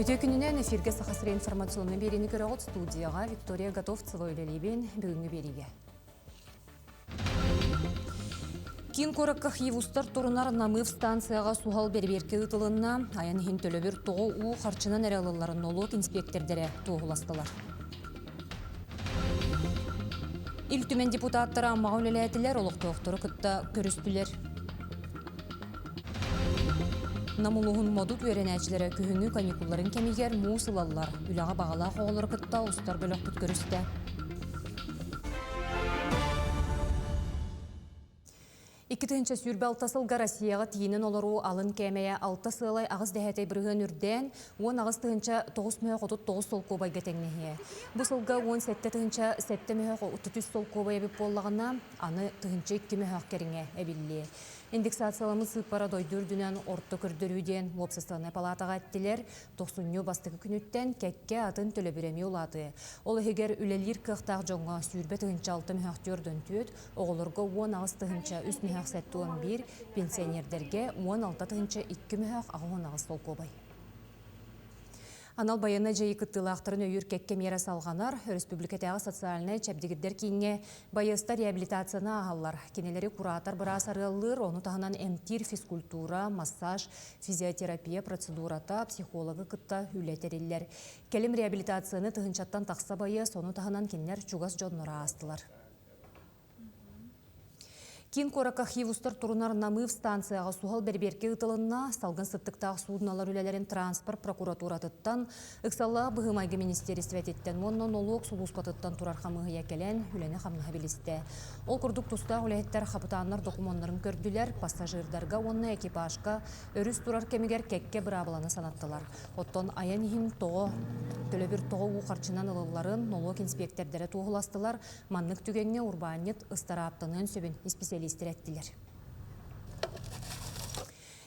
Бүтө күнінен эфирге сақасыры информационный берені көріғыт студияға Виктория Готовцева өлелейбен бүгінгі береге. Кин коракка хивустар турунар намыв станцияға сухал берберке ұтылынна аян хин төлөбір тоғы у қарчынан әралыларын налог инспектордері тоғыластылар. Илтүмен депутаттары мағылеләтілер олықтоқтыры күтті көрістілер. Намулуғын модут веренәчілері күхіңі каникулларын кемегер мусылалар. Үліға бағала қоғылыр күтті ұстар бөлік күт көрісті. Икітінші сүрбі алтасылға Россияға тиінін олару алын кәмея алты сылай ағыз дәхәтей бірген үрден, он ағыз тұғынша 9 мөғі 39 сол көбайға тәңнеге. Бұл сылға 17 тұғынша 7 мөғі 33 сол көбай әбіп болағына, аны тұғынша 2 мөғі керіңе әбілі. Индексациялымыз сыпара дойдүрдүнен орты күрдіруден лопсыстаны палатаға әттілер, 90 бастығы күніттен кәкке атын төлі біреме олады. Ол егер үлелер қықтақ жоңға сүрбе тұғынша 6 мөқтөрден төт, оғылырға 10 ағыз тұғынша 3 мөғ сәтті 11, пенсионердерге 16 тұғынша 2 мөғ ағын ағыз сол көбай. Анал байыны жайы күттілақтырын өйір кәкке мера салғанар, республикатағы социальный чәбдігіддер кейінге байыста реабилитацияны ағалар. Кенелері куратар бірас арылыр, оны тағынан әмтир, физкультура, массаж, физиотерапия процедурата, психологы күтті үлетерелер. Келім реабилитацияны тұғыншаттан тақса байы, соны тағынан кенлер чугас жоннора астылар. Кин корака хивустар турунар намыв станцияға сухал берберке ұтылынна салғын сыттықтағы судыналар үлелерін транспорт прокуратуратыттан, ұқсалла бұғымайғы министерстветтен, онна налог сулуспатыттан турархамығы екелен үлені қамныға білісті. Ол күрдік тұста үләйттер қапытанлар документарын көрділер, пассажирдарға онна экипажға өріс турар кемегер кәкке бірабыланы санаттылар. Оттон аян ехін тоғы, төлөбір тоғы ұқарчынан ылыларын налог инспектордері тоғыластылар, маннық түгенге урбанет ыстараптанын сөбін специалисттер.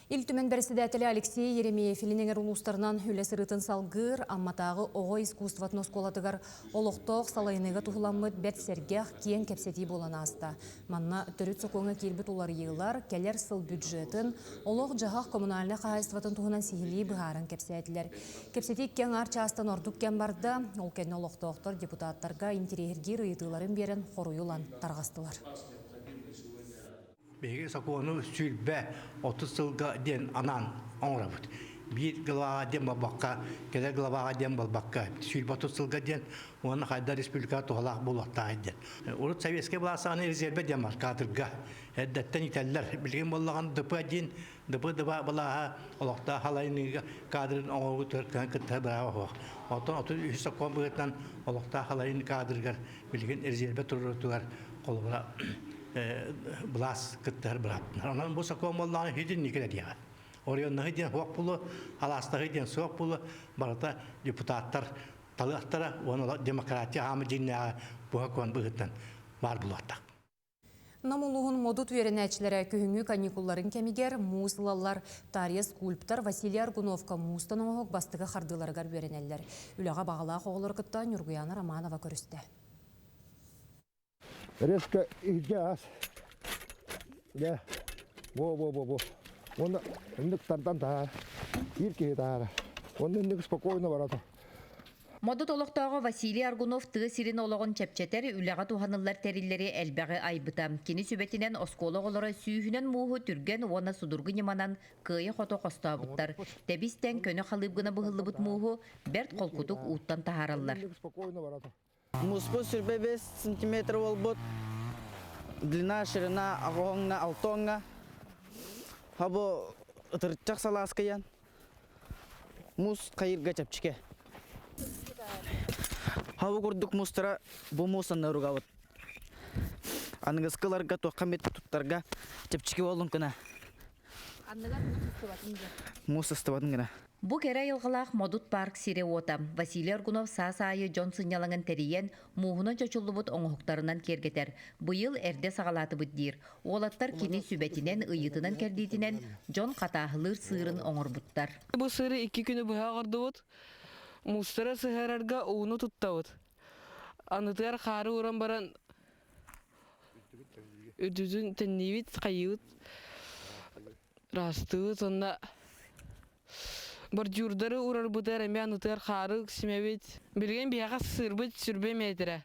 Илтүмен бәрсідәтілі Алексей Еремеев илінеңер ұлыстарынан үлесі рытын салғыр, амматағы оғы искусстватын осколадығар олықтоқ салайыныға тұғыламыд бәт сәргех кен кәпсеті болан аста. Манна түріт соқоңа келбіт олар еғылар, кәлер сыл бюджетін, олық жағақ коммунальны қағайыстыватын тұғынан сихили бұғарын кәпсетілер. Кәпсеті кен арча астан ордық кен барды, ол кәні олықтоқтар депутаттарға интерьерге рыйтыларын берін қоруылан тарғастылар. Беги сакону сүлбе 30 сылга ден анан оңрабыт. Bir глава ден балбакка, келе глава ден балбакка. Сүлбе 30 сылга ден оны хайда республика тоғалақ болуақта ден. Урут советский баласаны резерве ден бар кадрга. Әддеттен ителлер билген болған дпа ден, дпа балаға олақта халайыныға кадрын оңғы түркан кітті бірава. Отын 33 сакон бұғытан олақта халайын кадргар билген резерве тұрыртуғар қолғыра Блас кыттар браптар. Онан бу сакомалланы хидин никеле дия. Орионна хидин хуак пулу, аласта хидин суак пулу, барата депутаттар талыктара, оны демократия хамы жиннага буакон быгыттан бар булатта. Намулуғын модут веренәчілері күхіңі каникулларын кемегер мусылалар тария скульптор Василий Аргуновка мустан оғық бастығы қардыларғар веренәлер. Үліға бағала қоғылыр күтті Нұргияна Романова көрісті. Резко идет, я, во. Он индек тартан ирки тара. Он индек спокойно варата. Модут олықтағы Василий Аргунов тығы сирин олығын чәпчетер үліға туханылар тәрілері әлбәғі айбыта. Кені сөбетінен осколы олары сүйінен мұғы түрген оны судырғы неманан күйі қото қостабыттар. Дәбістен көні қалыбғына бұғылы бұт мұғы бәрт қолқұтық ұттан тахаралар. Муспу сүрбе 5 сантиметр болбут. Длина, ширина, ағоңна, алтоңна. Хабу ұтыртчақ саласкаян. Мус қайырға чапчике. Хабу күрдік мустара бұ мусан ұрғауыт. Аныңызқыларға тоқамет тұттарға чапчике болын күна. Мус ұстыватын күна. Бу кәрі елғылақ модут парк сире ота. Василий Аргунов саа-сайы Джонсон ялаңын тәрейен муғынан чочулы бұд оңықтарынан кергетер. Бұйыл әрде сағалаты бұд дейір. Олаттар кені сүбәтінен, ұйытынан кәрдейтінен Джон қатағылыр сырын оңыр бұттар. Бұл сыры 2 күні бұға қырды бұд. Мұстара сығарарға оғыны тұтта бұд. Анытығар қары ұран баран өдізін тәнневет қайығыт. Расты бұд, сонда бордюрдары урарбытар эме анытар харык симебит. Билген бияга сырбыт сүрбе метре.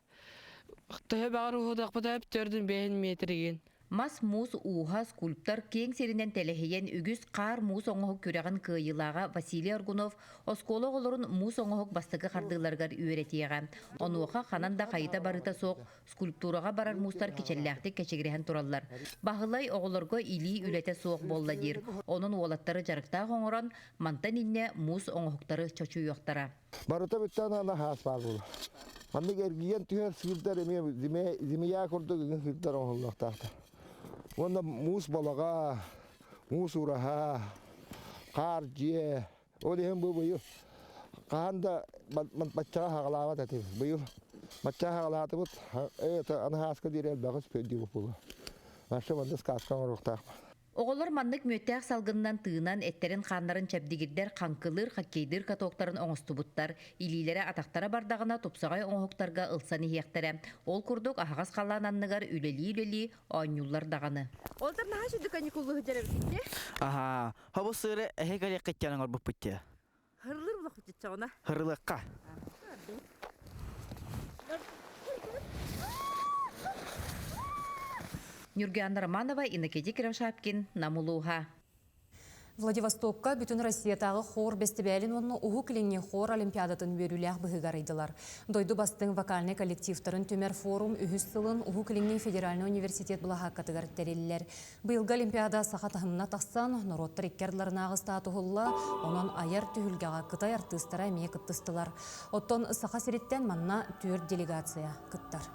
Төхө багар уходакпыта өптөрдүн 5 метреген. Мас мус уха скульптор кең серинен телехейен үгүс қар мус оңоһук күрәгін кыйылаға Василий Аргунов осколог олорун мус оңоһук бастығы қардыларгар үйретиеға. Онуоха хананда қайыта барыта соқ скульптураға барар мустар кечелләхті кечегіреген тураллар. Бағылай оғылорго или үлете соқ болла дир. Onun уолаттары жарықта қоңыран мантан инне мус оңоһуктары чочу yoқтара. Барыта биттан ана хас бар бұл. Манны гергиен түйер сылдар эме зимия көрдө гэн сылдар оңлоқтақты. Онда мус балаға, мус ураға, қар жие, ол ем бұл бұйыл. Қағанда батчаға хағалаға тәтіп, бұйыл. Батчаға хағалаға бұд, ана хаска дирел бағыз пөйді бұл. Машы манда скасқан ұрықтақ. Оғылар маннык мөттәк салгыннан тыынан эттерин ханнарын чәпдигиддер қанкылыр, хоккейдыр катоқтарын оңыстубуттар, илилері атақтара бардағына топсағай оңықтарға ылсаны хияқтары. Ол күрдік ағас қалан анныгар үлели оңюллар дағаны. Олтар наға жүді каникулы хүдері бітте? Аха, хабы сыры әхе кәлек кәттянын орбып бітте. Хырлыр бұлақ бүтетші ona. Хырлыққа. Нюргиан Романова, Иннокентий Кировшапкин, Намулуха. Владивостокка бүтін Россиятағы хор бестебәлін оны ұғы кіліңне хор олимпиадатын берулях бұғығарайдылар. Дойду бастың вокальный коллективтарын төмер форум үхіс сылын ұғы кіліңне федеральный университет бұлаға катығар тәрелілер. Бұйылғы олимпиада сақатығымна тақсан, нұроттыр иккерларына ағыста атығылла, онын айар түхілгеға қытай артыстара әмей кыттыстылар. Оттон сақа сереттен манна түр делегация кыттар.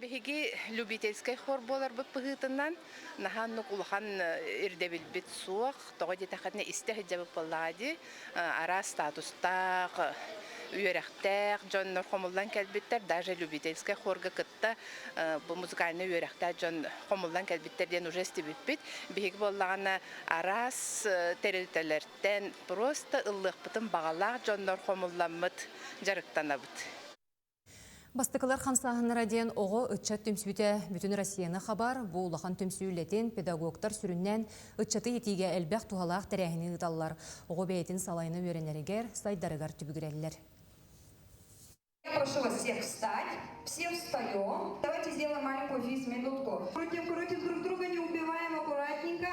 Беги любительский хор болар бу пыгытынан нахан нукулхан ирдебил бит суак тоди тахатне истехҗабы паллади ара статуста үйрәхтәк Джон Хомулдан кәлбиттер даже любительский хорга кытта бу музыкальный үйрәхтә Джон Хомулдан кәлбиттерден уже стебит беги боллагана арас терелтелерден просто ыллык бутын багалар Джон Хомулдан мыт жарыктанабыт. Бастықылар қамсағыныра ден оғы үтчат түмсүйті бүтін Россияны хабар, бұлақан түмсүйлетін педагогтар сүріннен үтчаты етіге әлбәқ туғалақ тәрәхіні ұталылар. Оғы бәйтін салайны өренерігер, сайдарығар түбігірелілер. Я прошу вас всех встать, все встаем. Давайте сделаем маленькую физ-минутку. Против друг друга не убиваем, аккуратненько.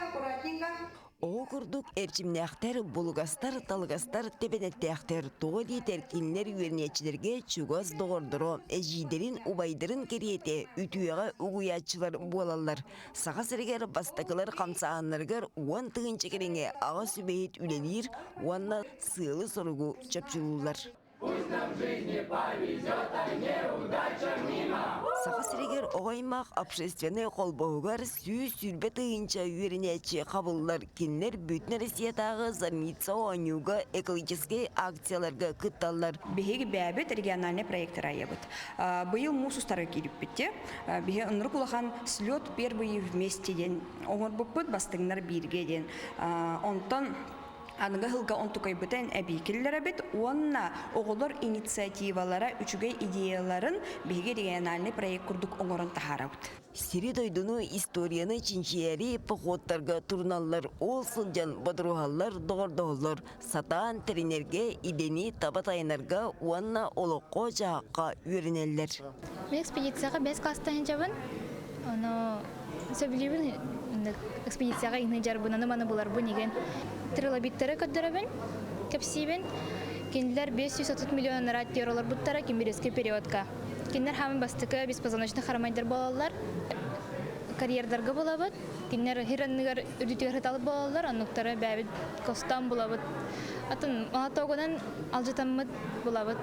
Оғы күрдік әрчімнәқтер, болуғастар, талғастар, тепенеттәқтер, тоғы дейтер кенлер үйернетчілерге чуғаз доғырдыру, әжидерін, убайдырын кереті, үтуяға ұғыятчылар болалар. Саға сіргер бастақылар қамсағанларғар уан тығын чекеріңе аға сүбейет үлелер, уанна сылы сұрғу чапчылулар. Пусть нам в жизни повезет, а неудача мимо. Сақа сірегер оғаймақ общественный қолбауғар сүй-сүрбе тыйынша үйерінетші қабыллар кенлер бүтін Россиятағы замитса оңюға экологический акцияларға күтталар. Беги бәбет региональный проекттар айыбыт. Быйыл мусустары келіп бітте. Беги ұнры кулахан слет первый вместе ден. Оңыр бұппыт бастыңнар бірге ден. Онтан Анығы ғылға онтукай бұтын әбейкелілер әбет, онна оғылыр инициативалара үчіге идеяларын беге региональный проект күрдік оңырын тахарабыт. Сири дойдуну историяны чинчиери походтарга турналлар ол сылжан бадруғалар доғырдығылар сатан тренерге идени табатайнарга уанна олыққо жағаққа үйренелер. Мен экспедицияға 5 класстан жабын. Сөбілебін экспедицияға иңі жарбынаны маны бұлар бұн еген. Трилобиттері көддірібін, көпсейбін. Кенділер 530 миллион рат еуролар бұттара кембереске периодқа. Кенділер хамын бастықы беспозоночны қарамайдар болалар. Карьердарға болабыд. Кенділер хиранныгар үрдітігер хаталы болалар. Аннықтары бәбіт костан болабыд. Атын мағатауғынан алжытамыд болабыд.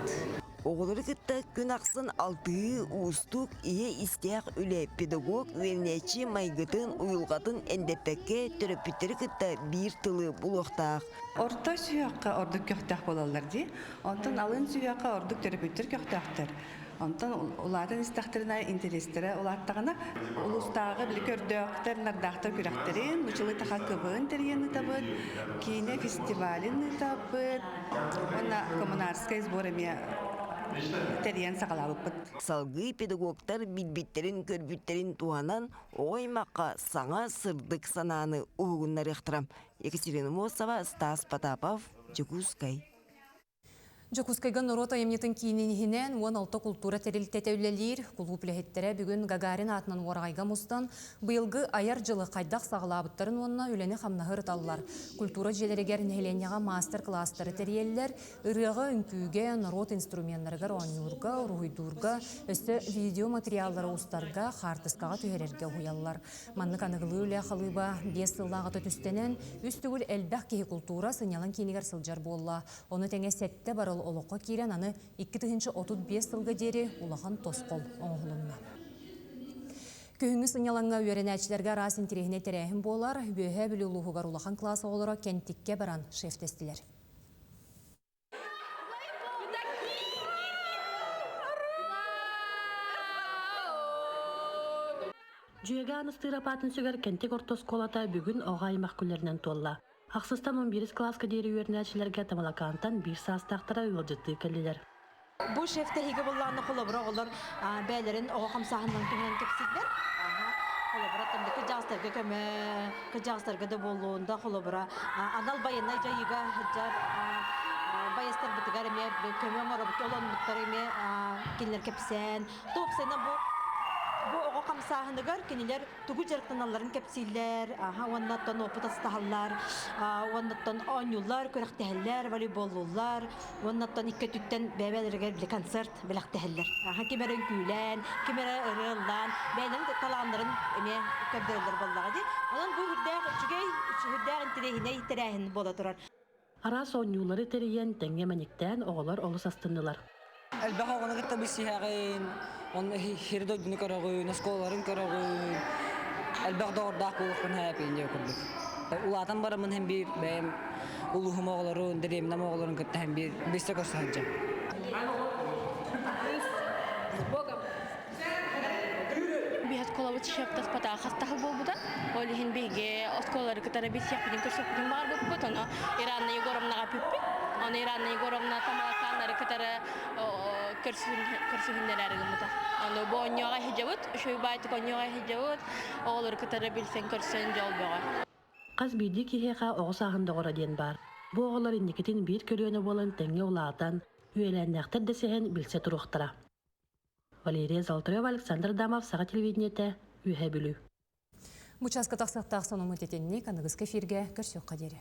Оғылары күтті күн ақсын алтығы ұстық ие істеяқ үлі педагог вернечі майгытын ұйылғатын әндеппәкке түріпіттері күтті бір тылы бұлықтақ. Орта сүйаққа ордық көқтақ болалар де, онтан алын сүйаққа ордық түріпіттер көқтақтыр. Онтан олардың істақтырына интерестері олаттағына ұлыстағы білі көрдіқтер, нардақтар күрәқтерін, ұчылы тақа көбін тәргені табыд, кейіне фестивалін табыд, онна коммунарскай сборыме териян сағалабыппыт. Салгы педагогтар билбиттерин көрбүттерин туанан оймаққа саңа сырдык сананы угуннар ықтырам. Екатерина Мосова, Стас Потапов, Жекускай. Жокускайга норота емнетін кейінінен 16 культура терилтетеулелер кулу плехеттере бүгін Гагарин атынан орағайга мұстан бұйылғы аяр жылы қайдақ сағылабыттарын онына үлені қамнағыр таллар. Культура желерегер нәйленяға мастер-кластары тереллер, ұрығы үнкүйге, народ инструментлерге, ойнурға, ұрғыйдурға, өсті видеоматериаллары ұстарға, қартысқаға түйерерге ұялар. Манны қанығылы үлі қалыба 5 сыллағыты түстенен, үстігіл әлбәқ кейі культура сынялан кейінігер сылжар болла. Оны тәңе сәтті барыл олыққа кейрен аны 2-35 сылға дері улахан тосқол оңғылынна. Күйіңі сыняланға үйеренәчілерге рас интерегіне терәхім болар, бөйе білі ұлығығар улахан класы олары кенттікке баран шефтестілер. Жүйеге аныстыра патын сөгер кенттік ортос колата бүгін оға аймақ күлерінен толла. Ақсыстан 11 класска дері үйерінәчілерге тамалакантан бір састақтара ұйылжытты кәлілер. Бұл шефте хеге болланы қолабыра олар бәлерін оға қамсағынан түнен кепсіздер. Қолабыра тәмді күджағыстарға да болуында қолабыра. Анал байынай жайыға жар байыстар бұтығар еме, көмең орабыт олон бұттар еме, келер кепсен. Тоқсайна bu oğa kamsahınıgar keniler tuğu jarıktanalların kepsiller, ondan oput astahlar, ondan oynullar, körekteheller, voleybollular, ondan iki tütten bebelerge bir konsert belakteheller. Kimeren külen, kimeren ırıllan, beylerin talanların eme köbdeler bolladı. Onun bu hürdağın terehine terehin bola durar. Aras oynulları tereyen tengemenikten oğlar olus astındılar. Elbette ona gitti bir sihagin, on hirdo günü karagın, eskoların karagın. Elbette orada kulakın hepin diye kurduk. Ulatan baramın hem bir benim uluhum oğların, dereminem oğların gitti hem bir destek olsaydı. Bihat kolavut şaptas pata hastahal bolbudan. Olihin bege oskoları kitara bir yapın köşkün var bu buton. İran'da yoramna pipi. Onu İran'da yoramna tamalakanları kitara körsünler argımda. Onu bu onyoğa hicavut, şu baytı onyoğa hicavut. Oğulları kitara bilsen körsün jol bağa. Qaz bildi ki heqa oğsağında oradiyen bar. Bu oğullar indiketin bir körüyene bolan tenge ulağıtan üyelenektir desehen bilse turuqtıra. Валерия Золотарева, Александр Дамов, Саға телевидениеті, үйе білу. Мұчасқа тақсақтақ соның мүтетеніне канығыз кефирге көрсек қадері.